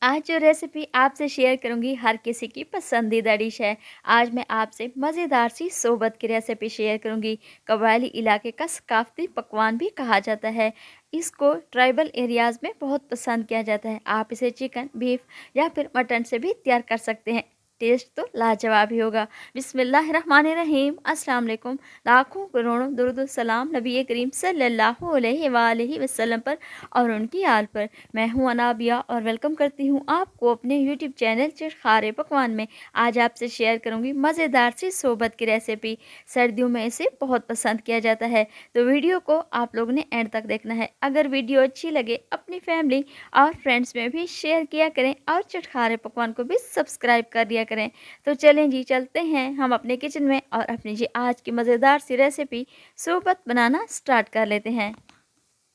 आज जो रेसिपी आपसे शेयर करूंगी हर किसी की पसंदीदा डिश है। आज मैं आपसे मज़ेदार सी सोबत की रेसिपी शेयर करूंगी। कबायली इलाके का सकाफती पकवान भी कहा जाता है। इसको ट्राइबल एरियाज़ में बहुत पसंद किया जाता है। आप इसे चिकन, बीफ या फिर मटन से भी तैयार कर सकते हैं। टेस्ट तो लाजवाब ही होगा। बिस्मिल्लाहिर्रहमानिर्रहीम। अस्सलाम वालेकुम। लाखों करोड़ों दुरूद सलाम नबी करीम सल्लल्लाहु अलैहि वसल्लम पर और उनकी आल पर। मैं हूं अनाबिया और वेलकम करती हूं आपको अपने यूट्यूब चैनल चटखारे पकवान में। आज आपसे शेयर करूंगी मज़ेदार सी सोबत की रेसिपी। सर्दियों में इसे बहुत पसंद किया जाता है, तो वीडियो को आप लोगों ने एंड तक देखना है। अगर वीडियो अच्छी लगे अपनी फैमिली और फ्रेंड्स में भी शेयर किया करें और चटखारे पकवान को भी सब्सक्राइब कर दिया करें। तो चलें जी, चलते हैं हम अपने किचन में और अपनी जी आज की मज़ेदार सी रेसिपी सोबत बनाना स्टार्ट कर लेते हैं।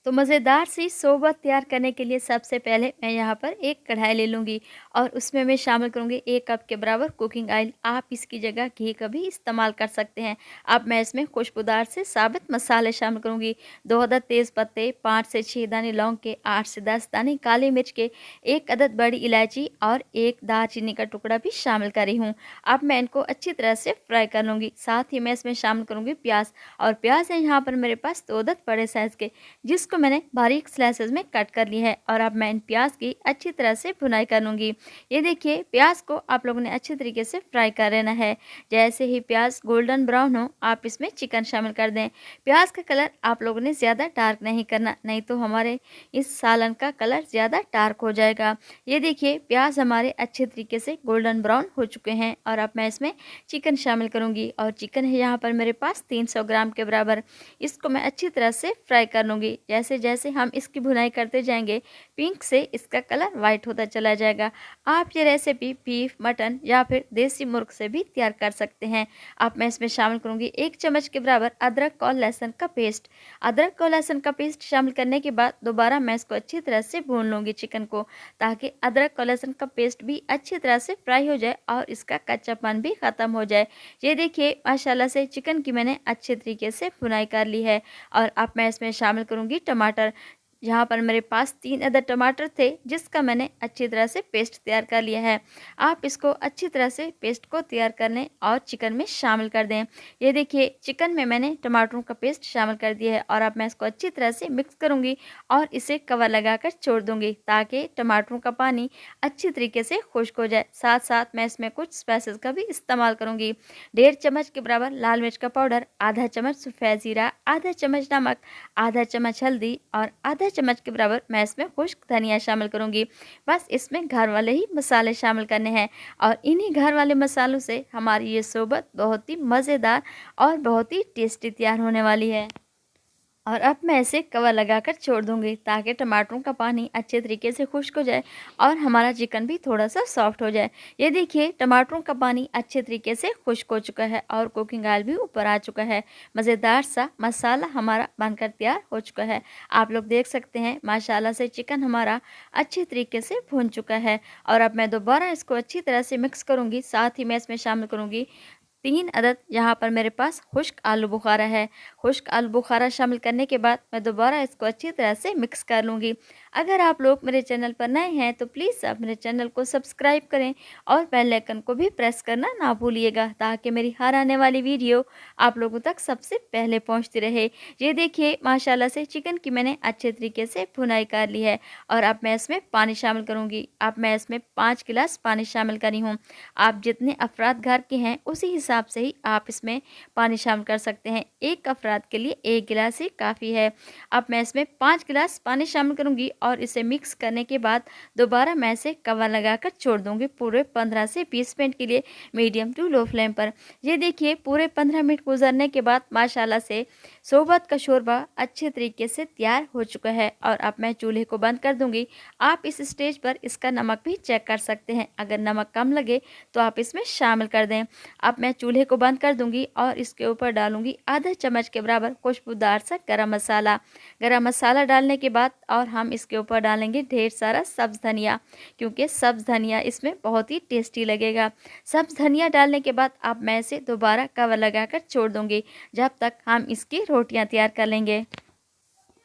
तो मज़ेदार सी सोबत तैयार करने के लिए सबसे पहले मैं यहाँ पर एक कढ़ाई ले लूँगी और उसमें मैं शामिल करूँगी 1 कप के बराबर कुकिंग ऑयल। आप इसकी जगह घी का भी इस्तेमाल कर सकते हैं। अब मैं इसमें खुशबूदार से साबित मसाले शामिल करूँगी। 2 अदद तेज़ पत्ते, 5 से 6 दाने लौंग के, 8 से 10 दाने काली मिर्च के, 1 अदद बड़ी इलायची और 1 दालचीनी का टुकड़ा भी शामिल कर रही हूँ। अब मैं इनको अच्छी तरह से फ्राई कर लूँगी। साथ ही मैं इसमें शामिल करूँगी प्याज, और प्याज है यहाँ पर मेरे पास 2 अदद बड़े साइज़ के, जिसको मैंने बारीक स्लाइसेस में कट कर लिया है। और अब मैं इन प्याज की अच्छी तरह से भुनाई कर लूँगी। ये देखिए, प्याज को आप लोगों ने अच्छी तरीके से फ्राई कर लेना है। जैसे ही प्याज गोल्डन ब्राउन हो, आप इसमें चिकन शामिल कर दें। प्याज का कलर आप लोगों ने ज़्यादा डार्क नहीं करना, नहीं तो हमारे इस सालन का कलर ज़्यादा डार्क हो जाएगा। ये देखिए, प्याज हमारे अच्छे तरीके से गोल्डन ब्राउन हो चुके हैं और अब मैं इसमें चिकन शामिल करूँगी। और चिकन है यहाँ पर मेरे पास 300 ग्राम के बराबर। इसको मैं अच्छी तरह से फ्राई कर लूँगी। जैसे जैसे हम इसकी भुनाई करते जाएंगे, पिंक से इसका कलर वाइट होता चला जाएगा। आप ये रेसिपी बीफ, मटन या फिर देसी मुर्ग से भी तैयार कर सकते हैं। अब मैं इसमें शामिल करूँगी 1 चम्मच के बराबर अदरक और लहसुन का पेस्ट। अदरक और लहसुन का पेस्ट शामिल करने के बाद दोबारा मैं इसको अच्छी तरह से भून लूँगी चिकन को, ताकि अदरक और लहसुन का पेस्ट भी अच्छी तरह से फ्राई हो जाए और इसका कच्चापन भी ख़त्म हो जाए। ये देखिए, माशाल्लाह से चिकन की मैंने अच्छे तरीके से भुनाई कर ली है। और अब मैं इसमें शामिल करूँगी टमाटर। यहाँ पर मेरे पास 3 अदद टमाटर थे, जिसका मैंने अच्छी तरह से पेस्ट तैयार कर लिया है। आप इसको अच्छी तरह से पेस्ट को तैयार कर लें और चिकन में शामिल कर दें। ये देखिए, चिकन में मैंने टमाटरों का पेस्ट शामिल कर दिया है और अब मैं इसको अच्छी तरह से मिक्स करूँगी और इसे कवर लगाकर छोड़ दूँगी, ताकि टमाटरों का पानी अच्छी तरीके से खुश्क हो जाए। साथ साथ मैं इसमें कुछ स्पाइसेस का भी इस्तेमाल करूँगी। 1.5 चम्मच के बराबर लाल मिर्च का पाउडर, आधा चम्मच सफ़ेद ज़ीरा, आधा चम्मच नमक, आधा चम्मच हल्दी और आधा चम्मच के बराबर मैं इसमें खुश्क धनिया शामिल करूंगी। बस इसमें घर वाले ही मसाले शामिल करने हैं और इन्हीं घर वाले मसालों से हमारी ये सोबत बहुत ही मज़ेदार और बहुत ही टेस्टी तैयार होने वाली है। और अब मैं इसे कवर लगाकर छोड़ दूंगी, ताकि टमाटरों का पानी अच्छे तरीके से खुश्क हो जाए और हमारा चिकन भी थोड़ा सा सॉफ्ट हो जाए। ये देखिए, टमाटरों का पानी अच्छे तरीके से खुश्क हो चुका है और कुकिंग ऑयल भी ऊपर आ चुका है। मज़ेदार सा मसाला हमारा बनकर तैयार हो चुका है। आप लोग देख सकते हैं, माशाल्लाह से चिकन हमारा अच्छे तरीके से भुन चुका है। और अब मैं दोबारा इसको अच्छी तरह से मिक्स करूँगी। साथ ही मैं इसमें शामिल करूँगी 3 अदद यहाँ पर मेरे पास खुश्क आलू बुखारा है। खुश्क आलू बुखारा शामिल करने के बाद मैं दोबारा इसको अच्छी तरह से मिक्स कर लूँगी। अगर आप लोग मेरे चैनल पर नए हैं तो प्लीज़ आप मेरे चैनल को सब्सक्राइब करें और बेल आइकन को भी प्रेस करना ना भूलिएगा, ताकि मेरी हर आने वाली वीडियो आप लोगों तक सबसे पहले पहुँचती रहे। ये देखिए, माशाल्लाह से चिकन की मैंने अच्छे तरीके से भुनाई कर ली है और अब मैं इसमें पानी शामिल करूँगी। अब मैं इसमें 5 गिलास पानी शामिल करी हूँ। आप जितने अफराद घर के हैं उसी हिसाब से ही आप इसमें पानी शामिल कर सकते हैं। 1 अफराद के लिए 1 गिलास ही काफ़ी है। अब मैं इसमें 5 गिलास पानी शामिल करूंगी और इसे मिक्स करने के बाद दोबारा मैं इसे कवर लगाकर छोड़ दूंगी पूरे 15 से 20 मिनट के लिए, मीडियम टू लो फ्लेम पर। ये देखिए, पूरे 15 मिनट गुजरने के बाद माशाल्लाह से सोबत का शोरबा अच्छे तरीके से तैयार हो चुका है और अब मैं चूल्हे को बंद कर दूंगी। आप इस स्टेज पर इसका नमक भी चेक कर सकते हैं। अगर नमक कम लगे तो आप इसमें शामिल कर दें। अब मैं चूल्हे को बंद कर दूंगी और इसके ऊपर डालूंगी आधा चम्मच के बराबर खुशबूदार सा गरम मसाला। गरम मसाला डालने के बाद और हम इसके ऊपर डालेंगे ढेर सारा सब्ज़ धनिया, क्योंकि सब्ज़ धनिया इसमें बहुत ही टेस्टी लगेगा। सब्ज़ धनिया डालने के बाद अब मैं इसे दोबारा कवर लगाकर छोड़ दूंगी, जब तक हम इसकी रोटियां तैयार कर लेंगे।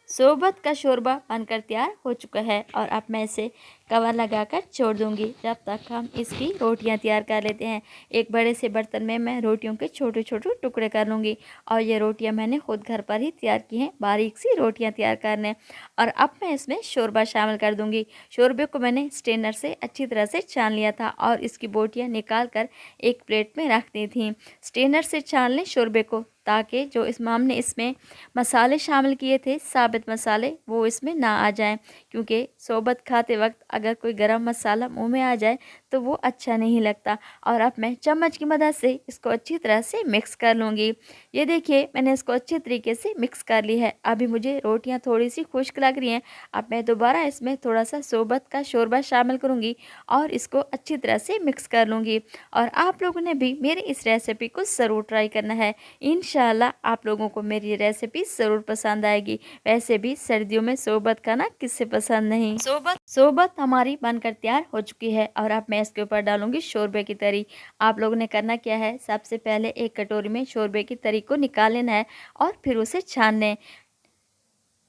सोबत का शोरबा बनकर तैयार हो चुका है और अब मैं इसे कवर लगाकर छोड़ दूंगी जब तक हम इसकी रोटियां तैयार कर लेते हैं। एक बड़े से बर्तन में मैं रोटियों के छोटे छोटे टुकड़े कर लूँगी और ये रोटियां मैंने खुद घर पर ही तैयार की हैं, बारीक सी रोटियां तैयार करने। और अब मैं इसमें शोरबा शामिल कर दूंगी। शोरबे को मैंने स्ट्रेनर से अच्छी तरह से छान लिया था और इसकी बोटियाँ निकाल कर एक प्लेट में रख दी थी। स्ट्रेनर से छान लें शोरबे को, ताकि जो हमने इसमें मसाले शामिल किए थे, साबित मसाले, वो इसमें ना आ जाएं, क्योंकि शोबत खाते वक्त अगर कोई गरम मसाला मुंह में आ जाए तो वो अच्छा नहीं लगता। और अब मैं चम्मच की मदद से इसको अच्छी तरह से मिक्स कर लूँगी। ये देखिए मैंने इसको अच्छे तरीके से मिक्स कर ली है। अभी मुझे रोटियाँ थोड़ी सी खुश्क लग रही हैं। अब मैं दोबारा इसमें थोड़ा सा शोबत का शोरबा शामिल करूँगी और इसको अच्छी तरह से मिक्स कर लूँगी। और आप लोगों ने भी मेरी इस रेसिपी को ज़रूर ट्राई करना है। इंशाल्लाह आप लोगों को मेरी रेसिपी ज़रूर पसंद आएगी। वैसे भी सर्दियों में शोबत खाना किससे पसंद नहीं। शोबत हमारी बनकर तैयार हो चुकी है और अब मैं इसके ऊपर डालूंगी शोरबे की तरी। आप लोगों ने करना क्या है, सबसे पहले एक कटोरी में शोरबे की तरी को निकाल लेना है और फिर उसे छान लें।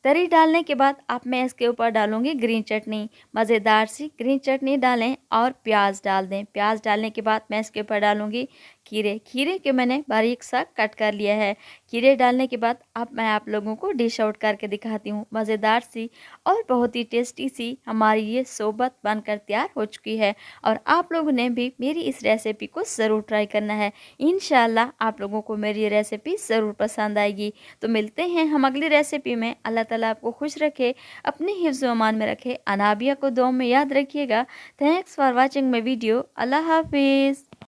तरी डालने के बाद अब मैं इसके ऊपर डालूंगी ग्रीन चटनी। मज़ेदार सी ग्रीन चटनी डालें और प्याज डाल दें। प्याज डालने के बाद मैं इसके ऊपर डालूंगी खीरे। खीरे के मैंने बारीक सा कट कर लिया है। खीरे डालने के बाद अब मैं आप लोगों को डिश आउट करके दिखाती हूँ। मज़ेदार सी और बहुत ही टेस्टी सी हमारी ये शोबत बनकर तैयार हो चुकी है और आप लोगों ने भी मेरी इस रेसिपी को ज़रूर ट्राई करना है। इंशाल्लाह आप लोगों को मेरी रेसिपी ज़रूर पसंद आएगी। तो मिलते हैं हम अगली रेसिपी में। अल्लाह ताला आपको खुश रखे, अपने हिफ्ज़ व अमान में रखे। अनाबिया को दुआ में याद रखिएगा। Thanks for watching my video. अल्लाह हाफिज़।